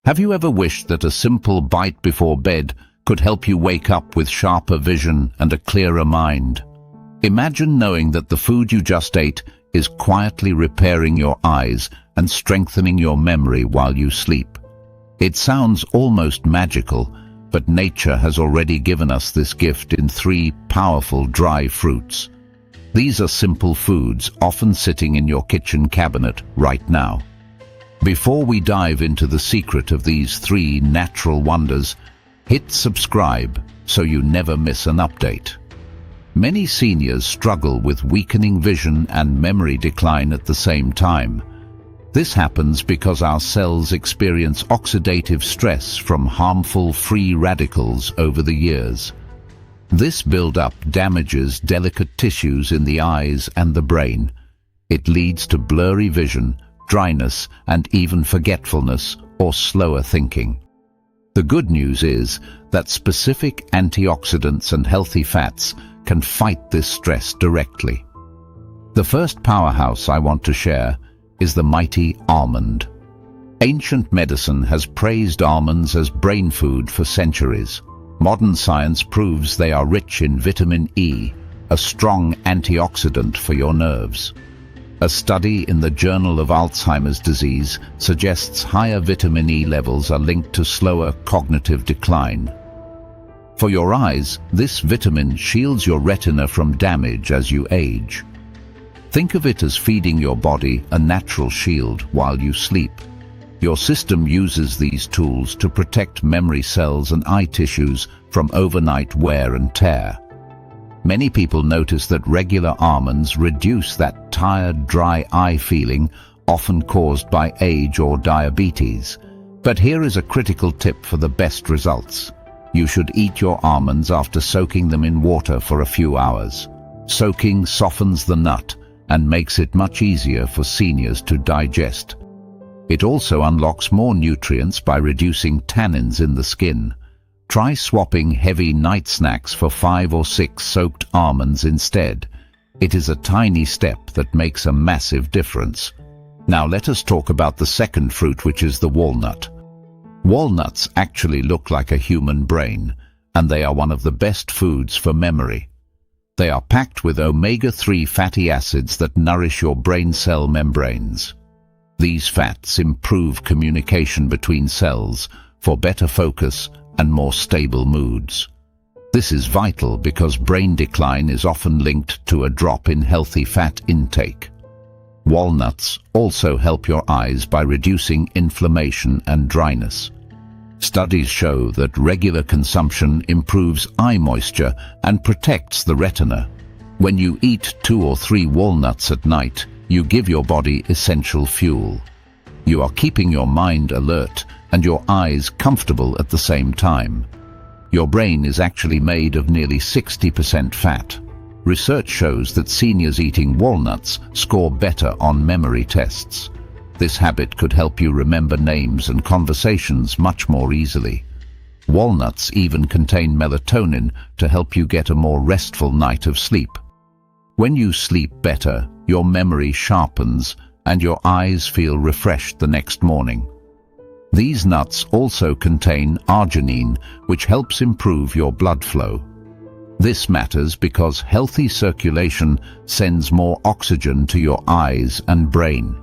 Have you ever wished that a simple bite before bed could help you wake up with sharper vision and a clearer mind? Imagine knowing that the food you just ate is quietly repairing your eyes and strengthening your memory while you sleep. It sounds almost magical, but nature has already given us this gift in 3 powerful dry fruits. These are simple foods, often sitting in your kitchen cabinet right now. Before we dive into the secret of these 3 natural wonders, hit subscribe so you never miss an update. Many seniors struggle with weakening vision and memory decline at the same time. This happens because our cells experience oxidative stress from harmful free radicals over the years. This buildup damages delicate tissues in the eyes and the brain. It leads to blurry vision, dryness, and even forgetfulness or slower thinking. The good news is that specific antioxidants and healthy fats can fight this stress directly. The first powerhouse I want to share is the mighty almond. Ancient medicine has praised almonds as brain food for centuries. Modern science proves they are rich in vitamin E, a strong antioxidant for your nerves. A study in the Journal of Alzheimer's Disease suggests higher vitamin E levels are linked to slower cognitive decline. For your eyes, this vitamin shields your retina from damage as you age. Think of it as feeding your body a natural shield while you sleep. Your system uses these tools to protect memory cells and eye tissues from overnight wear and tear. Many people notice that regular almonds reduce that tired, dry eye feeling often caused by age or diabetes. But here is a critical tip for the best results. You should eat your almonds after soaking them in water for a few hours. Soaking softens the nut and makes it much easier for seniors to digest. It also unlocks more nutrients by reducing tannins in the skin. Try swapping heavy night snacks for 5 or 6 soaked almonds instead. It is a tiny step that makes a massive difference. Now let us talk about the second fruit, which is the walnut. Walnuts actually look like a human brain, and they are one of the best foods for memory. They are packed with omega-3 fatty acids that nourish your brain cell membranes. These fats improve communication between cells for better focus and more stable moods. This is vital because brain decline is often linked to a drop in healthy fat intake. Walnuts also help your eyes by reducing inflammation and dryness. Studies show that regular consumption improves eye moisture and protects the retina. When you eat 2 or 3 walnuts at night, you give your body essential fuel. You are keeping your mind alert and your eyes comfortable at the same time. Your brain is actually made of nearly 60% fat. Research shows that seniors eating walnuts score better on memory tests. This habit could help you remember names and conversations much more easily. Walnuts even contain melatonin to help you get a more restful night of sleep. When you sleep better, your memory sharpens and your eyes feel refreshed the next morning. These nuts also contain arginine, which helps improve your blood flow. This matters because healthy circulation sends more oxygen to your eyes and brain.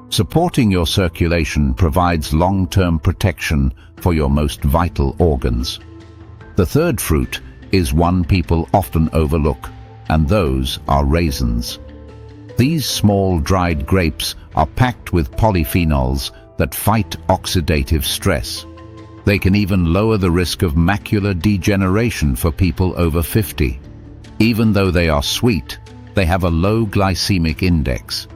Supporting your circulation provides long-term protection for your most vital organs. The third fruit is one people often overlook, and those are raisins. These small dried grapes are packed with polyphenols that fight oxidative stress. They can even lower the risk of macular degeneration for people over 50. Even though they are sweet, they have a low glycemic index.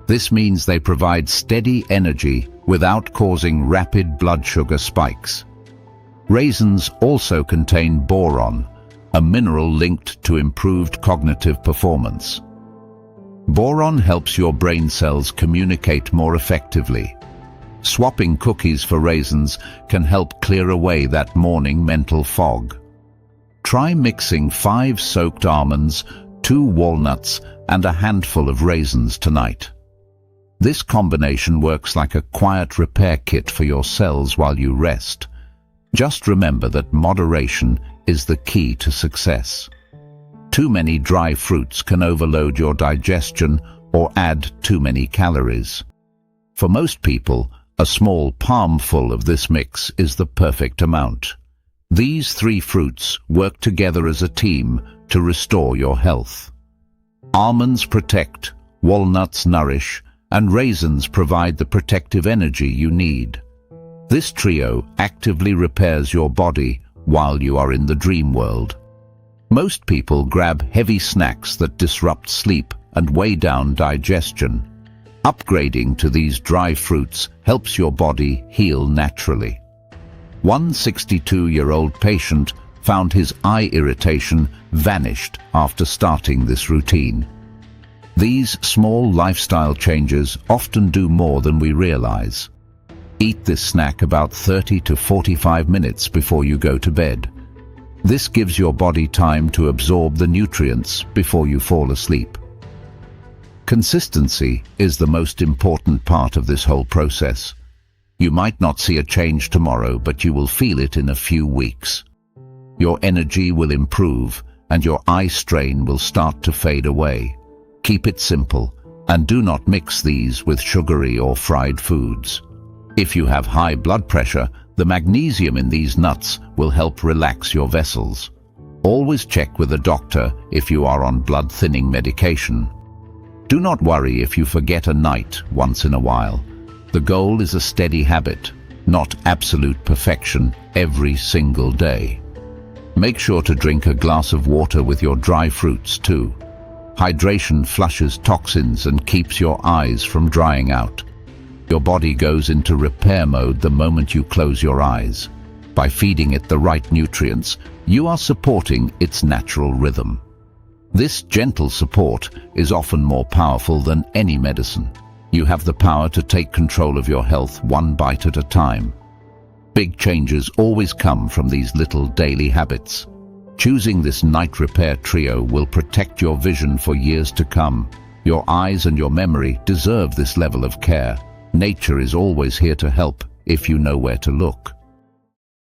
This means they provide steady energy without causing rapid blood sugar spikes. Raisins also contain boron, a mineral linked to improved cognitive performance. Boron helps your brain cells communicate more effectively. Swapping cookies for raisins can help clear away that morning mental fog. Try mixing 5 soaked almonds, 2 walnuts, and a handful of raisins tonight. This combination works like a quiet repair kit for your cells while you rest. Just remember that moderation is the key to success. Too many dry fruits can overload your digestion or add too many calories. For most people, a small palmful of this mix is the perfect amount. These 3 fruits work together as a team to restore your health. Almonds protect, walnuts nourish, and raisins provide the protective energy you need. This trio actively repairs your body while you are in the dream world. Most people grab heavy snacks that disrupt sleep and weigh down digestion. Upgrading to these dry fruits helps your body heal naturally. One 62-year-old patient found his eye irritation vanished after starting this routine. These small lifestyle changes often do more than we realize. Eat this snack about 30 to 45 minutes before you go to bed. This gives your body time to absorb the nutrients before you fall asleep. Consistency is the most important part of this whole process. You might not see a change tomorrow, but you will feel it in a few weeks. Your energy will improve and your eye strain will start to fade away. Keep it simple and do not mix these with sugary or fried foods. If you have high blood pressure, the magnesium in these nuts will help relax your vessels. Always check with a doctor if you are on blood-thinning medication. Do not worry if you forget a night once in a while. The goal is a steady habit, not absolute perfection every single day. Make sure to drink a glass of water with your dry fruits too. Hydration flushes toxins and keeps your eyes from drying out. Your body goes into repair mode the moment you close your eyes. By feeding it the right nutrients, you are supporting its natural rhythm. This gentle support is often more powerful than any medicine. You have the power to take control of your health one bite at a time. Big changes always come from these little daily habits. Choosing this night repair trio will protect your vision for years to come. Your eyes and your memory deserve this level of care. Nature is always here to help if you know where to look.